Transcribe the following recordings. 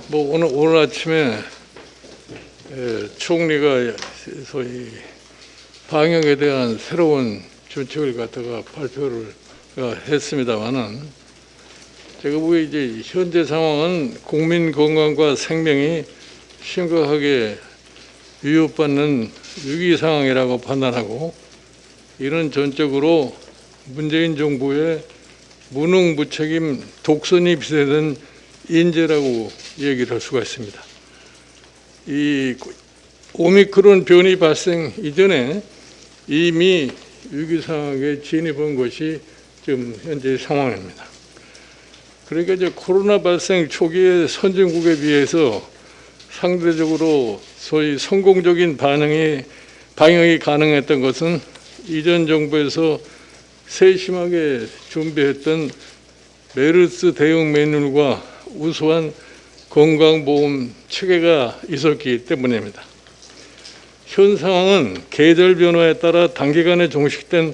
뭐 오늘 아침에 총리가 소위 방역에 대한 새로운 정책을 갖다가 발표를 했습니다만은 제가 보기에 이제 현재 상황은 국민 건강과 생명이 심각하게 위협받는 위기 상황이라고 판단하고, 이는 전적으로 문재인 정부의 무능무책임 독선이 비롯된 인재라고 얘기를 할 수가 있습니다. 이 오미크론 변이 발생 이전에 이미 위기 상황에 진입한 것이 지금 현재 상황입니다. 그러니까 이제 코로나 발생 초기의 선진국에 비해서 상대적으로 소위 성공적인 방역이 가능했던 것은 이전 정부에서 세심하게 준비했던 메르스 대응 매뉴얼과 우수한 건강보험 체계가 있었기 때문입니다. 현 상황은 계절 변화에 따라 단기간에 종식된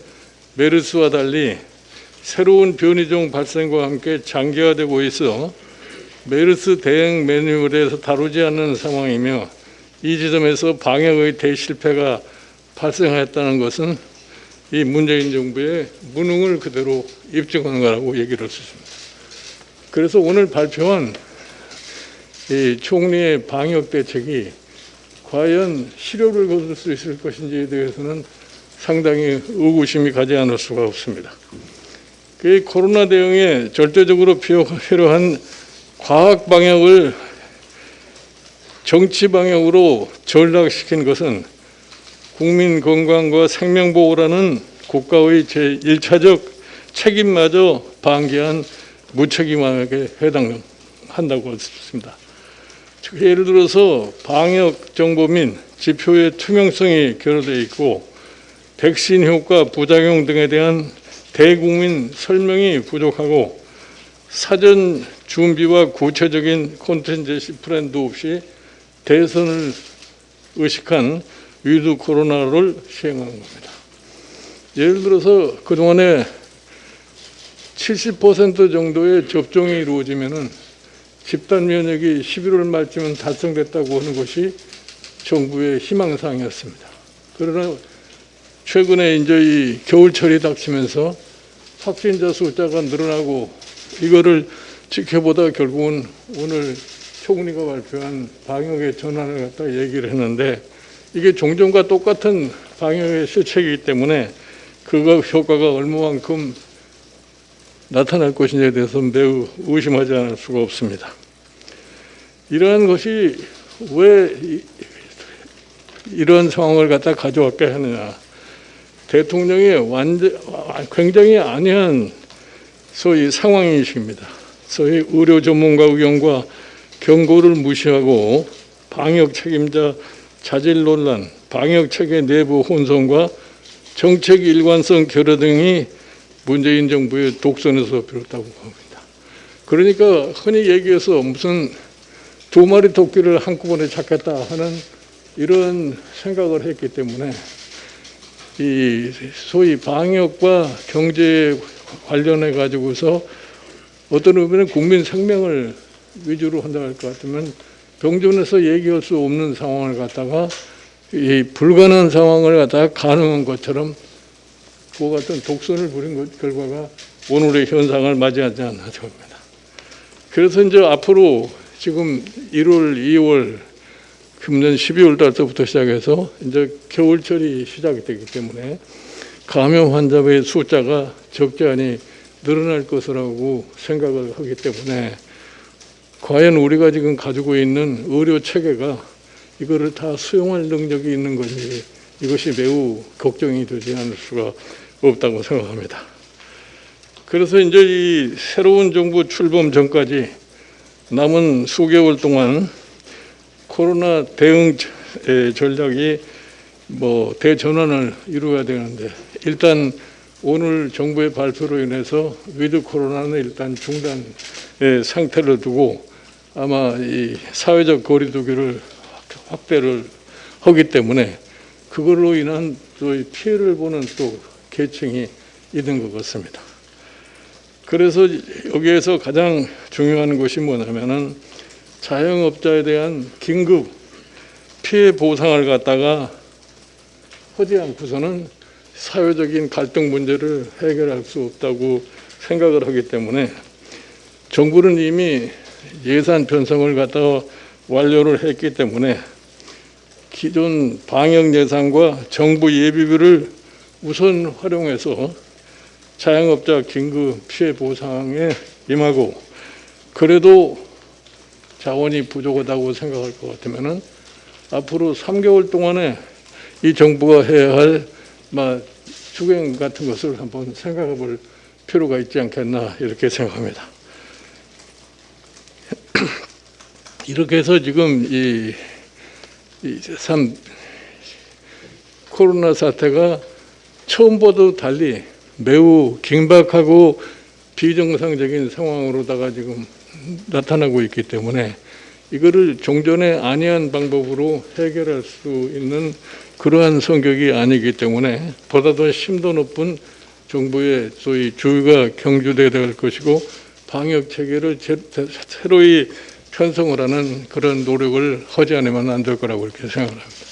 메르스와 달리 새로운 변이종 발생과 함께 장기화되고 있어 메르스 대응 매뉴얼에서 다루지 않는 상황이며, 이 지점에서 방역의 대실패가 발생했다는 것은 이 문재인 정부의 무능을 그대로 입증하는 거라고 얘기를 할 수 있습니다. 그래서 오늘 발표한 이 총리의 방역 대책이 과연 실효를 거둘 수 있을 것인지에 대해서는 상당히 의구심이 가지 않을 수가 없습니다. 그 코로나 대응에 절대적으로 필요한 과학 방역을 정치 방역으로 전락시킨 것은 국민 건강과 생명 보호라는 국가의 제1차적 책임마저 방기한 무책임함에 해당한다고 할 수 있습니다. 예를 들어서 방역 정보 및 지표의 투명성이 결여되어 있고, 백신 효과, 부작용 등에 대한 대국민 설명이 부족하고, 사전 준비와 구체적인 콘텐츠 플랜도 없이 대선을 의식한 위드 코로나를 시행한 겁니다. 예를 들어서 그동안에 70% 정도의 접종이 이루어지면은 집단 면역이 11월 말쯤은 달성됐다고 하는 것이 정부의 희망사항이었습니다. 그러나 최근에 이제 이 겨울철이 닥치면서 확진자 숫자가 늘어나고, 이거를 지켜보다 결국은 오늘 총리가 발표한 방역의 전환을 갖다 얘기를 했는데, 이게 종전과 똑같은 방역의 실책이기 때문에 그 효과가 얼마만큼 나타날 것인지에 대해서 매우 의심하지 않을 수가 없습니다. 이러한 것이 왜 이런 상황을 갖다 가져왔게 하느냐. 대통령의 굉장히 안이한 소위 상황인식입니다. 소위 의료 전문가 의견과 경고를 무시하고 방역 책임자 자질 논란, 방역 체계 내부 혼선과 정책 일관성 결여 등이 문재인 정부의 독선에서 비롯다고 봅니다. 그러니까 흔히 얘기해서 무슨 두 마리 토끼를 한꺼번에 잡겠다 하는 이런 생각을 했기 때문에 이 소위 방역과 경제에 관련해 가지고서 어떤 의미는 국민 생명을 위주로 한다고 할 것 같으면 병존에서 얘기할 수 없는 상황을 갖다가 이 불가능한 상황을 갖다가 가능한 것처럼 그와 같은 독선을 부린 결과가 오늘의 현상을 맞이하지 않나 생각합니다. 그래서 이제 앞으로 지금 1월, 2월, 금년 12월 달부터 시작해서 이제 겨울철이 시작이 되기 때문에 감염 환자의 숫자가 적지 않이 늘어날 것이라고 생각을 하기 때문에, 과연 우리가 지금 가지고 있는 의료 체계가 이거를 다 수용할 능력이 있는 건지, 이것이 매우 걱정이 되지 않을 수가 없다고 생각합니다. 그래서 이제 이 새로운 정부 출범 전까지 남은 수개월 동안 코로나 대응 전략이 대전환을 이루어야 되는데, 일단 오늘 정부의 발표로 인해서 위드 코로나는 일단 중단 상태를 두고 아마 이 사회적 거리두기를 확대를 하기 때문에 그걸로 인한 또 피해를 보는 또 계층이 있는 것 같습니다. 그래서 여기에서 가장 중요한 것이 뭐냐면은 자영업자에 대한 긴급 피해 보상을 갖다가 하지 않고서는 사회적인 갈등 문제를 해결할 수 없다고 생각을 하기 때문에 정부는 이미 예산 편성을 갖다가 완료를 했기 때문에 기존 방역 예산과 정부 예비비를 우선 활용해서 자영업자 긴급 피해 보상에 임하고, 그래도 자원이 부족하다고 생각할 것 같으면은 앞으로 3개월 동안에 이 정부가 해야 할 추경 같은 것을 한번 생각해 볼 필요가 있지 않겠나 이렇게 생각합니다. 이렇게 해서 지금 코로나 사태가 처음보다 달리 매우 긴박하고 비정상적인 상황으로다가 지금 나타나고 있기 때문에 이거를 종전에 안이한 방법으로 해결할 수 있는 그러한 성격이 아니기 때문에 보다 더 심도 높은 정부의 소위 주의가 경주돼야 될 것이고, 방역 체계를 새로이 편성을 하는 그런 노력을 하지 않으면 안 될 거라고 이렇게 생각합니다.